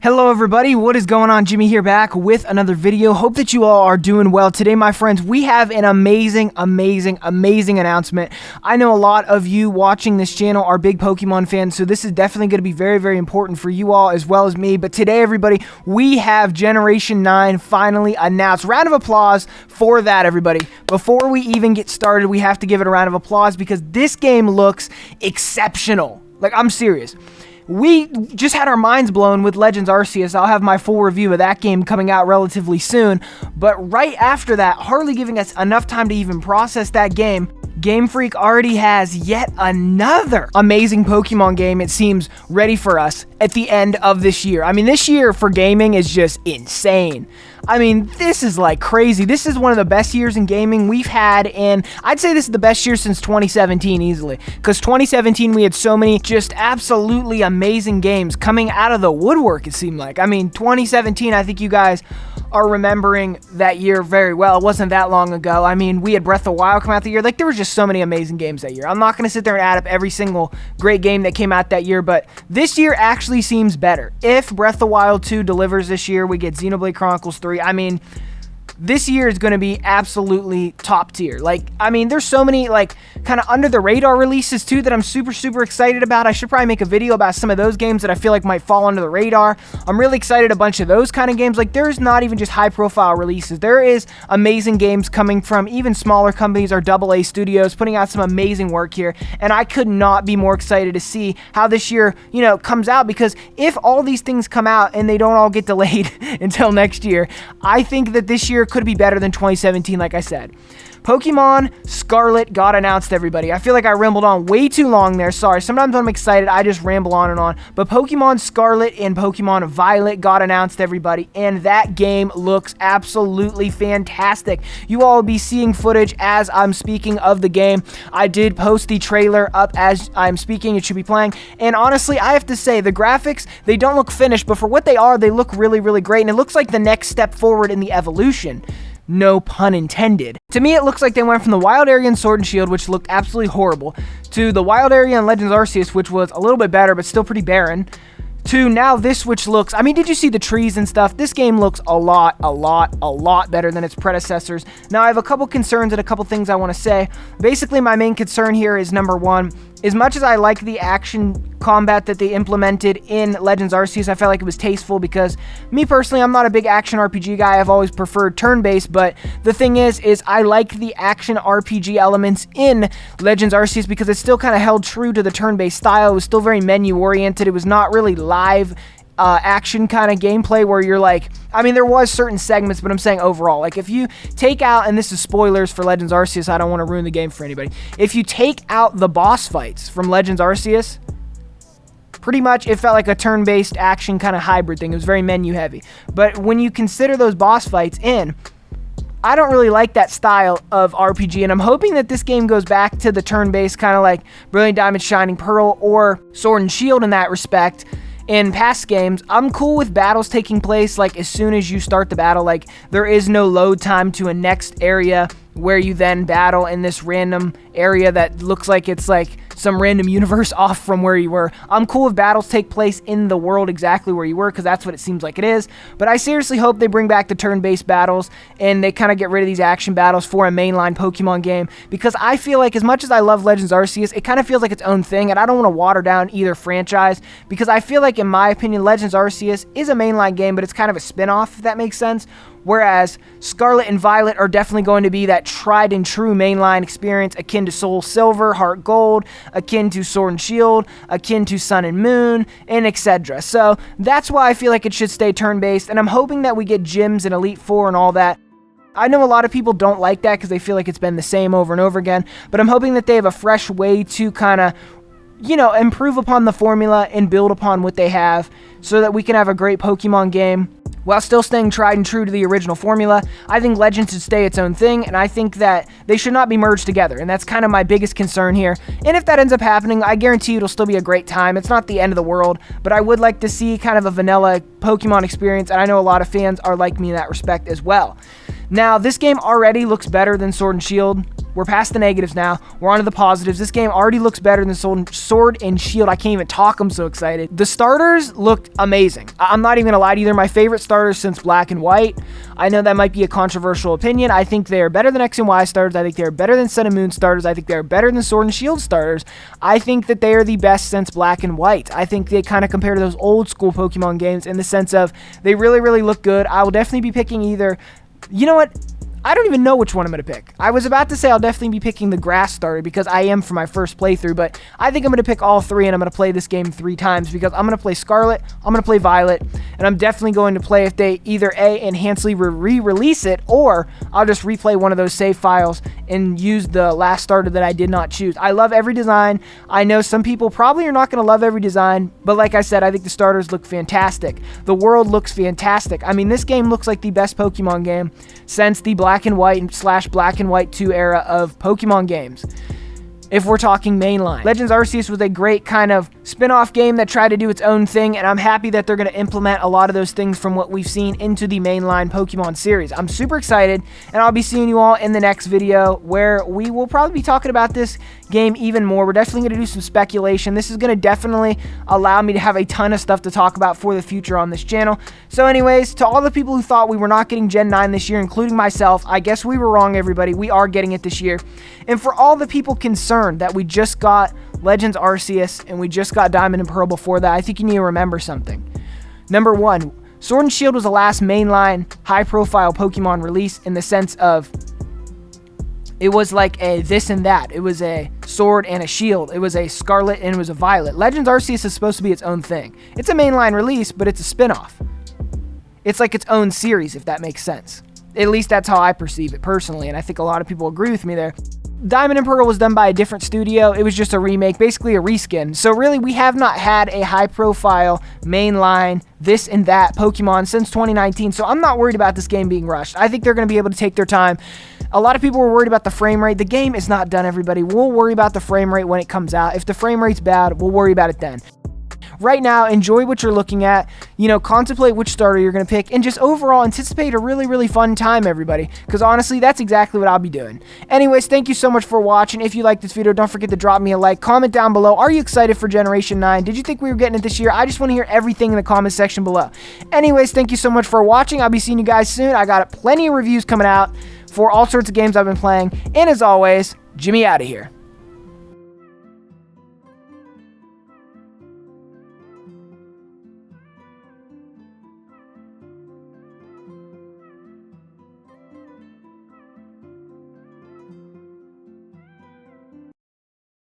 Hello everybody, what is going on? Jimmy here back with another video. Hope that you all are doing well. Today, my friends, we have an amazing announcement. I know a lot of you watching this channel are big Pokemon fans, so this is definitely going to be very important for you all as well as me. But today, everybody, we have Generation 9 finally announced. Round of applause for that, everybody. Before we even get started, we have to give it a round of applause because this game looks exceptional. Like, I'm serious. We just had our minds blown with Legends Arceus. I'll have my full review of that game coming out relatively soon. But right after that, hardly giving us enough time to even process that game, Game Freak already has yet another amazing Pokemon game, it seems, ready for us at the end of this year. I mean, this year for gaming is just insane. I mean, this is like crazy. This is one of the best years in gaming we've had, and I'd say this is the best year since 2017 easily, because 2017 we had so many just absolutely amazing games coming out of the woodwork, it seemed like. I mean, 2017, I think you guys are remembering that year very well. It wasn't that long ago. I mean, we had Breath of the Wild come out the year. Like, there was just so many amazing games that year. I'm not going to sit there and add up every single great game that came out that year, but this year actually seems better. If Breath of the Wild 2 delivers this year, we get Xenoblade Chronicles 3. I mean, this year is going to be absolutely top tier. Like, I mean, there's so many, like, kind of under the radar releases too that I'm super excited about. I should probably make a video about some of those games that I feel like might fall under the radar. I'm really excited a bunch of those kind of games. Like, there's not even just high profile releases. There is amazing games coming from even smaller companies or AA studios putting out some amazing work here. And I could not be more excited to see how this year, you know, comes out, because if all these things come out and they don't all get delayed until next year, I think that this year could be better than 2017, like I said. Pokemon Scarlet got announced, everybody. I feel like I rambled on way too long there. Sorry, sometimes when I'm excited, I just ramble on and on. But Pokemon Scarlet and Pokemon Violet got announced, everybody, and that game looks absolutely fantastic. You all will be seeing footage as I'm speaking of the game. I did post the trailer up as I'm speaking. It should be playing. And honestly, I have to say, the graphics, they don't look finished, but for what they are, they look really great. And it looks like the next step forward in the evolution. No pun intended. To me, it looks like they went from the wild area in Sword and Shield, which looked absolutely horrible, to the wild area in Legends Arceus, which was a little bit better, but still pretty barren, to now this, which looks, I mean, did you see the trees and stuff? This game looks a lot better than its predecessors. Now, I have a couple concerns and a couple things I want to say. Basically, my main concern here is, number one, as much as I like the action combat that they implemented in Legends Arceus, I felt like it was tasteful, because me personally, I'm not a big action RPG guy. I've always preferred turn-based, but the thing is I like the action RPG elements in Legends Arceus because it still kind of held true to the turn-based style. It was still very menu-oriented. It was not really live action kind of gameplay where you're like, I mean, there was certain segments, but I'm saying overall, like, if you take out, and this is spoilers for Legends Arceus, I don't want to ruin the game for anybody. If you take out the boss fights from Legends Arceus, pretty much it felt like a turn-based action kind of hybrid thing. It was very menu heavy. But when you consider those boss fights in, I don't really like that style of RPG, and I'm hoping that this game goes back to the turn-based, kind of like Brilliant Diamond Shining Pearl or Sword and Shield in that respect. In past games, I'm cool with battles taking place like as soon as you start the battle. Like, there is no load time to a next area where you then battle in this random area that looks like it's like some random universe off from where you were. I'm cool if battles take place in the world exactly where you were, because that's what it seems like it is. But I seriously hope they bring back the turn-based battles and they kind of get rid of these action battles for a mainline Pokemon game, because I feel like as much as I love Legends Arceus, it kind of feels like its own thing, and I don't want to water down either franchise, because I feel like, in my opinion, Legends Arceus is a mainline game, but it's kind of a spin-off, if that makes sense. Whereas Scarlet and Violet are definitely going to be that tried and true mainline experience, akin to Soul Silver, Heart Gold, akin to Sword and Shield, akin to Sun and Moon, and etc. So that's why I feel like it should stay turn-based, and I'm hoping that we get gyms in Elite Four and all that. I know a lot of people don't like that because they feel like it's been the same over and over again, but I'm hoping that they have a fresh way to kind of, you know, improve upon the formula and build upon what they have so that we can have a great Pokemon game while still staying tried and true to the original formula. I think Legends should stay its own thing, and I think that they should not be merged together, and that's kind of my biggest concern here. And if that ends up happening, I guarantee you it'll still be a great time. It's not the end of the world, but I would like to see kind of a vanilla Pokemon experience, and I know a lot of fans are like me in that respect as well. Now, this game already looks better than Sword and Shield. We're past the negatives now. We're on to the positives. This game already looks better than Sword and Shield. I can't even talk. I'm so excited. The starters looked amazing. I'm not even going to lie to you. They're my favorite starters since Black and White. I know that might be a controversial opinion. I think they're better than X and Y starters. I think they're better than Sun and Moon starters. I think they're better than Sword and Shield starters. I think that they are the best since Black and White. I think they kind of compare to those old school Pokemon games in the sense of they really, really look good. I will definitely be picking either... You know what? I don't even know which one I'm going to pick. I was about to say I'll definitely be picking the grass starter because I am for my first playthrough, but I think I'm going to pick all three and I'm going to play this game 3 times because I'm going to play Scarlet, I'm going to play Violet, and I'm definitely going to play if they either A, enhancedly re-release it, or I'll just replay one of those save files and use the last starter that I did not choose. I love every design. I know some people probably are not going to love every design, but like I said, I think the starters look fantastic. The world looks fantastic. I mean, this game looks like the best Pokemon game since the Black and White / Black and White 2 era of Pokemon games. If we're talking mainline. Legends Arceus was a great kind of spin-off game that tried to do its own thing, and I'm happy that they're going to implement a lot of those things from what we've seen into the mainline Pokemon series. I'm super excited, and I'll be seeing you all in the next video where we will probably be talking about this game even more. We're definitely going to do some speculation. This is going to definitely allow me to have a ton of stuff to talk about for the future on this channel. So anyways, to all the people who thought we were not getting Gen 9 this year, including myself, I guess we were wrong, everybody. We are getting it this year. And for all the people concerned that we just got Legends Arceus and we just got Diamond and Pearl before that, I think you need to remember something. Number one, Sword and Shield was the last mainline high-profile Pokemon release in the sense of it was like a this and that. It was a Sword and a Shield. It was a Scarlet and it was a Violet. Legends Arceus is supposed to be its own thing. It's a mainline release, but it's a spin-off. It's like its own series, if that makes sense. At least that's how I perceive it personally, and I think a lot of people agree with me there. Diamond and Pearl was done by a different studio. It was just a remake, basically a reskin. So really, we have not had a high-profile, mainline, this and that Pokemon since 2019. So I'm not worried about this game being rushed. I think they're going to be able to take their time. A lot of people were worried about the frame rate. The game is not done, everybody. We'll worry about the frame rate when it comes out. If the frame rate's bad, we'll worry about it then. Right now, enjoy what you're looking at, contemplate which starter you're going to pick, and just overall anticipate a really, really fun time, everybody, because honestly, that's exactly what I'll be doing. Anyways, thank you so much for watching. If you liked this video, don't forget to drop me a like, comment down below. Are you excited for Generation 9? Did you think we were getting it this year? I just want to hear everything in the comment section below. Anyways, thank you so much for watching. I'll be seeing you guys soon. I got plenty of reviews coming out for all sorts of games I've been playing, and as always, Jimmy out of here.